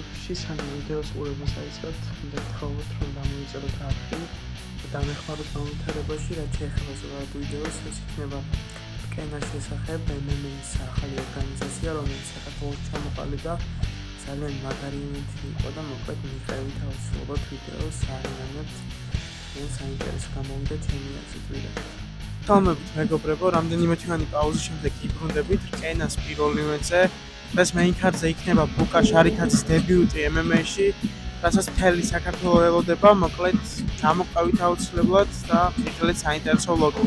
შემოგვიში სანამ ვიდეოს ყურებას აიწყებთ, მინდა გთხოვოთ, რომ დამოიწეროთ არხი და დამეხმაროთ მომვითარებაში, რაც შეეხება ზოგადად ვიდეოს, ეს იქნება კენას შესახებ MMA-ის ახალი ორგანიზაცია, რომელიც საქართველოს ჩამოყალიბდა ძალიან მაგარი ივენთი იყო და მოკლედ მიყევით აუცილებლად ვიდეოს არიანებთ და საინტერესო გამოვიდა ჩემი აზრით ვიდეო. Თამებით მეგობრებო, რამდენიმე თვიანი პაუზის შემდეგ იბრუნდებით კენას პირველ ივენთზე. ეს main card-ზე იქნება ბუკა შარიქაძის დებიუტი MMA-ში, რასაც მთელი საქართველო ველოდება, მოკლედ ჩამოყავით აუცილებლად და მიხილეთ საინტერესო ვლოგი.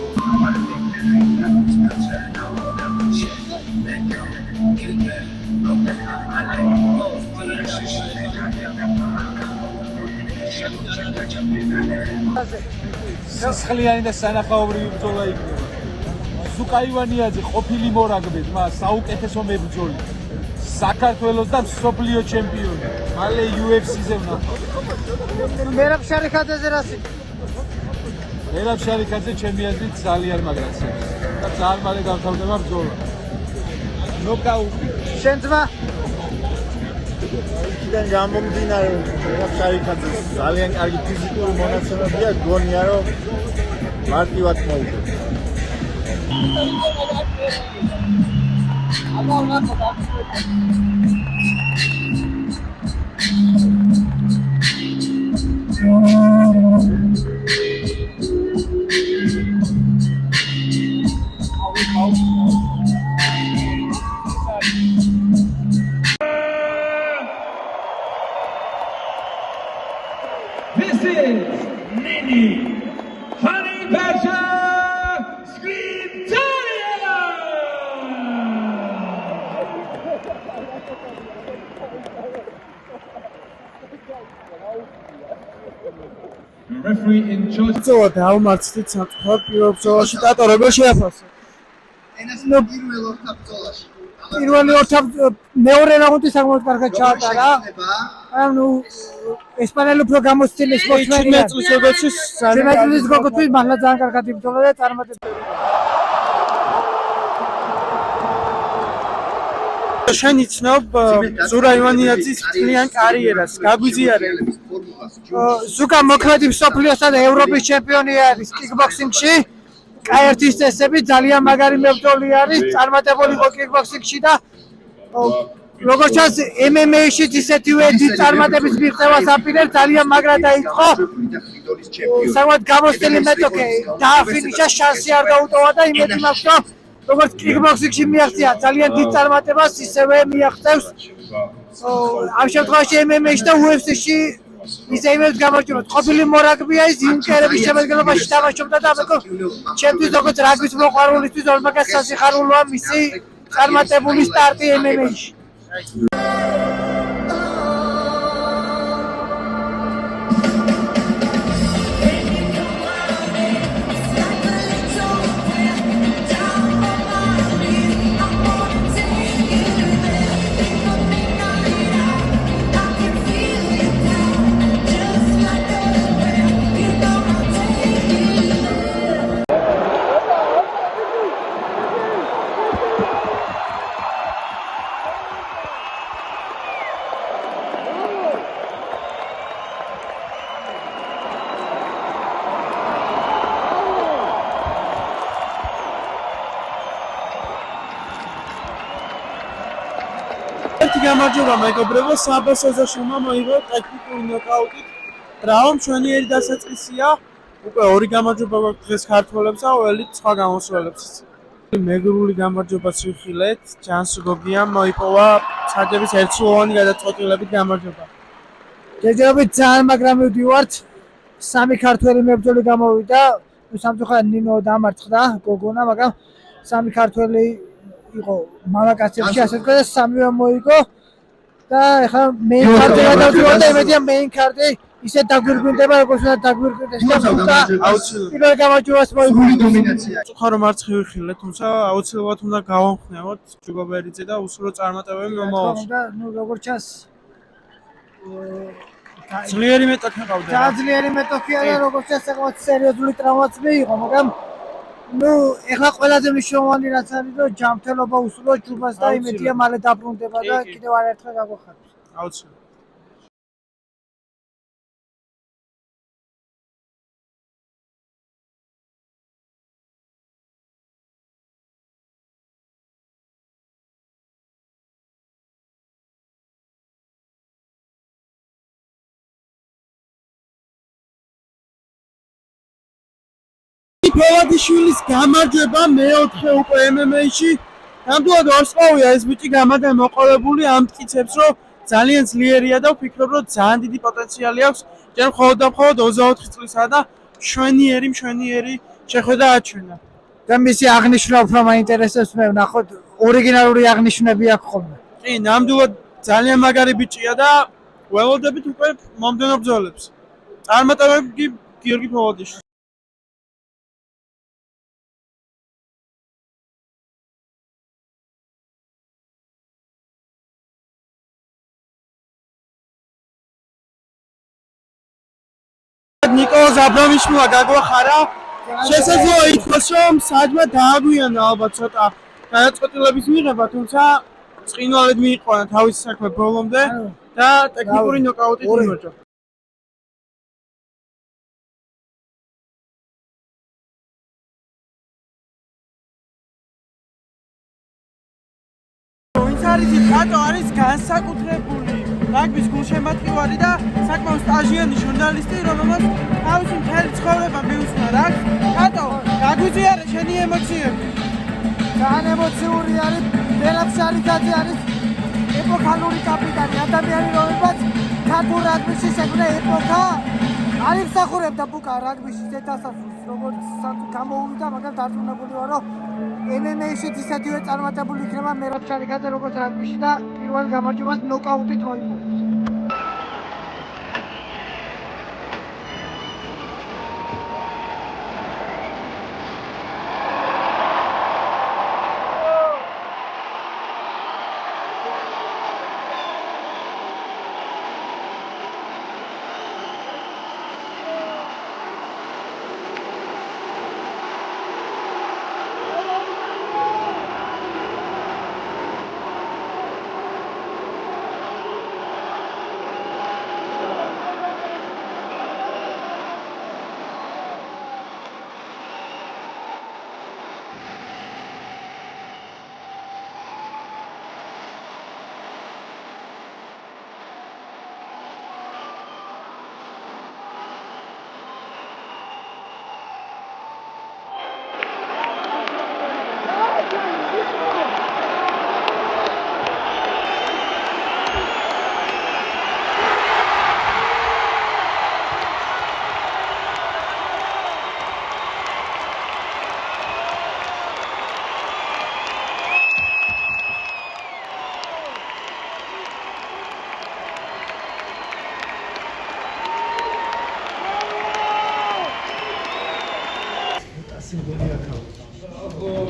სისხლიანი და სანახაობრივი ბრძოლა იქნება. ზუკა ივანიაძე ყოფილი მორაგბე, საუკეთესო მებრძოლი. საქართველოს და მსოფლიო ჩემპიონი. მალე UFC-ზე ვნახავ. მერაბ შარიქაძეზე რასი? მერაბ შარიქაძე ჩემი აზრით ძალიან მაგრაცებს და ძალიან მალე დამთავრდება ბრძოლა. ნოკაუტი. შენ ძმა? იქიდან გამომდინარე, მერაბ შარიქაძე ძალიან კარგი ფიზიკური მონაცემებია, გონია რომ მარტივად მოვიდა. This is Nini Honey Pasha Skriptaria! Referee in charge. ბრძოლა დაამარცხეთ სამწუხაროდ პირველ ბრძოლაში ტატო როგორ შეაფასე? პირველი მეორე რაუნდი საკმაოდ კარგად ჩაატარა. ანუ ესპანელი უფრო გამოცდილი სპორტსმენია. 17 წლის როდესაც შემეძლეს გოგოთი მართლა ძალიან კარგად იბრძოლა და წარმატებული. შენ იცნობ ზურა ივანიაძის მთლიან კარიერას, გაგვიზიარე. ზუკა მოქმედი მსოფლიოსა და ევროპის ჩემპიონი არის კიკბოქსინგში. კაერთის წესები ძალიან მაგარი მებრძოლი არის, წარმატებული იყო კიკბოქსინგში და როგორც ჩანს MMA-ში ისეთივე დიდ წარმატების მიღწევას აპირებს, ძალიან მაგრად დაიწყო. საკმაოდ გამოცდილი მეტოქე დააფინიშა, შანსი არ გაუტოვა და იმედი მაქვს, რომ როგორც კიკბოქსინგში მიაღწია ძალიან დიდ წარმატებას, ისევე მიაღწევს ამ შემთხვევაში MMA-ში და UFC-ში ისე იმებს გამარჯვებად. ყოფილი მორაგბია, ის იუნკერების შემადგენლობაში თამაშობდა და ამიტომ ჩემთვის როგორც რაგბის მოყვარულისთვის ორმაგას სასიხარულოა მისი წარმატებული სტარტი MMA-ში. გამარჯობა მეგობრებო, საბასოზე შომა მოიგო ტექნიკური ნოკაუტით. რავამ ჩვენიერი დასაწყისია. უკვე ორი გამარჯვება გვაქვს დღეს ქართველებსა, ველით სხვა გამოსვლებსაც. მეგრული გამარჯვებას ვიხილეთ, ჯანს გოგიამ მოიპოვა საჯების ერთსულოვანი გადაწყვეტილებით გამარჯვება. ჯერჯერობით ძალიან მაგრამ მივდივართ. სამი ქართველი მებრძოლი გამოვიდა. სამწუხაროდ ნინო დამარცხდა, გოგონა, მაგრამ სამი ქართველი იყო მამაკაცებში, ასე ვთქვათ და სამივე მოიგო. და ეხლა main card-ზე გადავდივარ და იმედია main card-ი ისე დაგვირგვინდება, როგორც უნდა დაგვირგვინდეს და აუცილებლად პირველ გამარჯვებას მოიგო. ხარო მარცხი ვიხილეთ, თუმცა აუცილებლად უნდა გავამხნევოთ ჯუგობერიძე და უსურო წარმატებები მომავალში. და ნუ როგორც ჩანს ძლიერი მეტოქი ყავდა. ძლიერი მეტოქია და როგორც ჩანს საკმაოდ სერიოზული ტრავმაც მიიღო, მაგრამ ნუ ეხლა ყველაზე მნიშვნელოვანი რაც არის, რომ ჯანმრთელობა უსურვოს ჯუბას და იმედია მალე დაბრუნდება და კიდევ არაერთხელ გაგვახარებს. აუცილებლად. ფოლადიშვილის გამარჯვება მეოთხე უკვე MMA-ში. ნამდვილად ვარსკვლავია ეს ბიჭი გამადან მოყოლებული ამ მტკიცებს, რომ ძალიან ძლიერია და ვფიქრობ, რომ ძალიან დიდი პოტენციალი აქვს. ჯერ მხოლოდ და მხოლოდ 24 წლისაა და მშვენიერი შეხვედრა აჩვენა. და მისი აღნიშვნა უფრო მაინტერესებს მე ვნახოთ ორიგინალური აღნიშვნები აქვს ხოლმე. კი, ნამდვილად ძალიან მაგარი ბიჭია და ველოდებით უკვე მომდევნო ბრძოლებს. წარმატებები გიორგი ფოლადიშვილი. ნიკოლოზ აბრამიშვილა გაგვახარა. შესაძლოა ითქვას, რომ საჯმა დააგვიანა ალბათ ცოტა გადაწყვეტილების მიღება, თუმცა წყინვალედ მიიყვანა თავისი საქმე ბოლომდე და ტექნიკური ნოკაუტით იმარჯვა. ვინც არის კატო არის განსაკუთრებული რაგბის გულშემატკივარი და საკმაოდ სტაჟიანი ჟურნალისტი, რომელმაც თავისი მთელი ცხოვრება მიუძღვნა რაგბს. კატო, გაგვიზიარე შენი ემოციები? ძალიან ემოციური არის, მერაბ შარიკაძე არის ეპოქალური კაპიტანი, ადამიანი რომელმაც ქართულ რაგბიში შექმნა ეპოქა. არ იმსახურებდა ბუკა რაგბიში ზედასასრულს, როგორც გამოუვიდა, მაგრამ დარწმუნებული ვარ, რომ MMA-ში ისეთივე წარმატებული იქნება მერაბ შარიკაძე როგორც რაგბიში და პირველ გამარჯვებას ნოკაუტით მოიგო.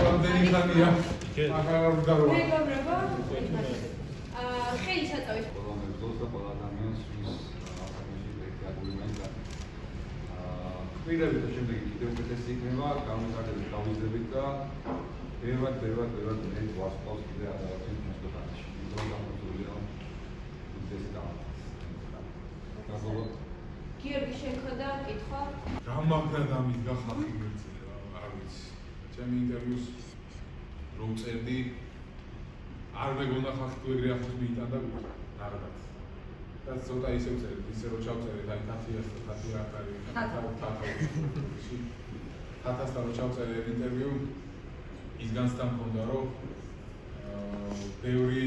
რამდენი ხანია? აღარ ვდარო. მეგობრებო, ხელი ჩაწავით. ყველა ადამიანს კვირები და შემდეგ კიდევ უკეთესი იქნება, განვითარების გავიზრდებით და ბევრად მე ვარსკვლავს კიდე ადამიანს მოსდოხანაში. იმიტომ გამოწვევია ეს და გიორგი შენ ხოდა კითხვა? რა მაგრამ დამიდგა ხალხი გვერდზე, არ ვიცი. ჩემი ინტერვიუს რომ წერდი არ მეგონა ხალხი თუ ეგრე ახლოს მიიტანდა ნარადაც. და ცოტა ისე ვწერდი, ისე რომ ჩავწერეთ აი თათიას და თათია აქ არის. თათასთან რომ ჩავწერე ინტერვიუ ის განცდა მქონდა რომ ბევრი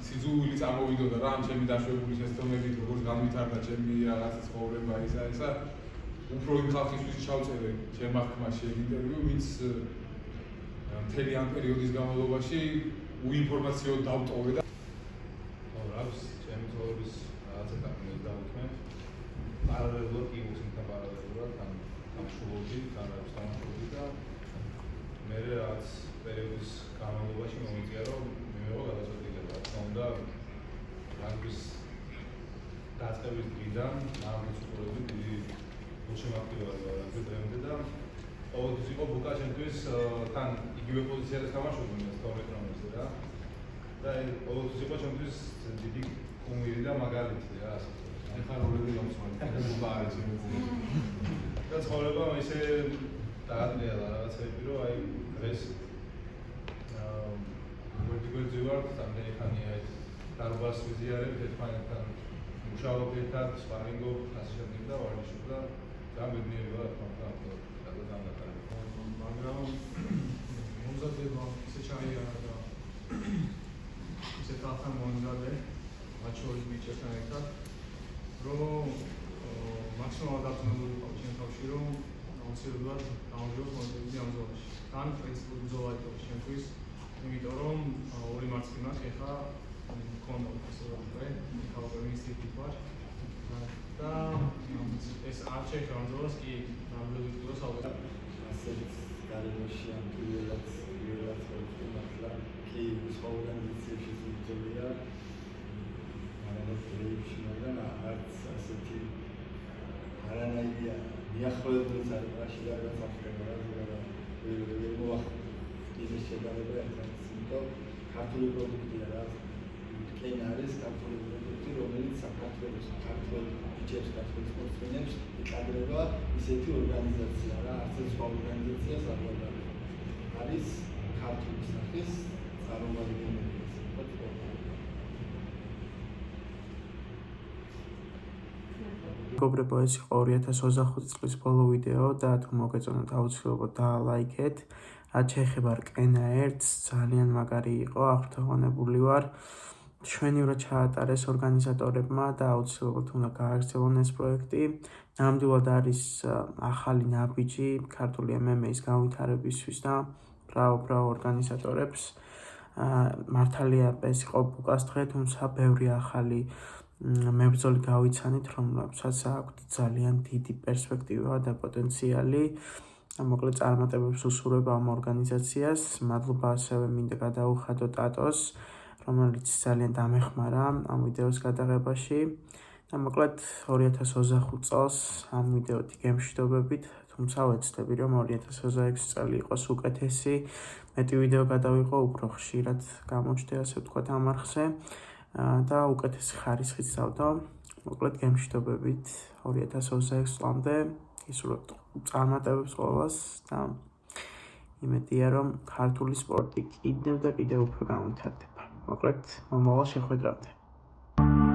სიძულვილი წამოვიდოდა რა ამ ჩემი დაშვებული შეცდომებით, როგორც განვითარდა ჩემი რაღაცა ცხოვრება ისა. უფრო იმ ხალხისთვის ჩავწერე ჩემ აღქმაში ინტერვიუ, ვინც მთელი ამ პერიოდის განმავლობაში უინფორმაციო დავტოვე და აქვს ჩემი ცხოვრების რაღაცა კაპიტალს დავუთმე. პარალელურად კი მუსიკა პარალელურად გამშულობდი, გამშულობდი და მე რაც პერიოდის განმავლობაში მომიწია რომ მეღო გადაწყვეტილება თქონდა რაგბის დაწყების დღიდან ნამდვილად უყურებდი დიდი გულშემატკივარი ვარ რაგბის და ყოველთვის იყო ბუკა ჩემთვის თან იგივე პოზიციაზე თამაშობდი მე 12 ნომერზე რა და ყოველთვის იყო ჩემთვის დიდი კუმირი და მაგალითი რა ასე ეხლა როლები გამოსვალი ბუკა არის და ცხოვრება ისე დაადრია რაღაცები რომ აი დღეს გვერდზე ვარ რამდენი ხანია ეს დარბაზს ვიზიარებ ერთმანეთთან მუშაობ ერთად სპარინგობ ასე შემდეგ და ვარჯიშობ და ძალიან ბედნიერი ვარ თქო და მაგრამ მომზადება ისე ჩაიარა და ისე თანხა მომზადე მათ შორის ბიჭებთან ერთად რომ მაქსიმალურად დაწუნებული ვიყავ ჩემ თავში რომ აუცილებლად გამოვიდოთ მონტევიდე ამ ზონაში. თან პრინციპული ბრძოლა იყო ჩემთვის, იმიტომ რომ ორი მარცხნივ ეხა მქონდა პროფესორი ქალბერნისტი ვარ და ეს არ შეეხება ამ ბრძოლას კი ნამდვილად ბრძოლას ავიღე. ასეც გარემოში ამ პირველად მართლა კი სხვა ორგანიზაციაში ბრძოლია მაგრამ არც ასეთი არანაირი მიახლოებულიც არ პრაში და გასახდება ის შედარება ერთად იმიტომ ქართული პროდუქტია რა კენა არის ქართული პროდუქტი რომელიც საქართველოს ქართულ ბიჭებს ქართულ სპორტსმენებს ეკადრება ისეთი ორგანიზაცია რა არც სხვა ორგანიზაციას არ გვაქვს არის ქართული სახის წარმომადგენელი მეგობრებო, ეს იყო 2025 წლის ბოლო ვიდეო და თუ მოგეწონათ აუცილებლად დაალაიქეთ. რაც შეეხება რკენა 1-ს, ძალიან მაგარი იყო, აღფრთოვანებული ვარ. ჩვენივრად ჩაატარეს ორგანიზატორებმა და აუცილებლად უნდა გააგრძელონ ეს პროექტი. ნამდვილად არის ახალი ნაბიჯი ქართული MMA-ის განვითარებისთვის და ბრავო ორგანიზატორებს. მართალია ეს იყო ბუკას დღე, თუმცა ბევრი ახალი მებრძოლი გავიცანით, რომლებსაც აქვთ ძალიან დიდი პერსპექტივა და პოტენციალი. მოკლედ წარმატებებს უსურვებ ამ ორგანიზაციას. მადლობა ასევე მინდა გადაუხადო ტატოს, რომელიც ძალიან დამეხმარა ამ ვიდეოს გადაღებაში. და მოკლედ 2025 წელს ამ ვიდეოთი გემშვიდობებით, თუმცა ვეცდები რომ 2026 წელი იყოს უკეთესი. მეტი ვიდეო გადავიღო, უფრო ხშირად გამოჩნდა, ასე ვთქვათ, ამ არხზე. და უკეთესი ხარისხით დავდო. მოკლედ გემშვიდობებით 2026 წლამდე. ისურვებთ წარმატებებს ყველას და იმედია რომ ქართული სპორტი კიდევ და კიდევ უფრო განვითარდება. მოკლედ მომავალ შეხვედრამდე.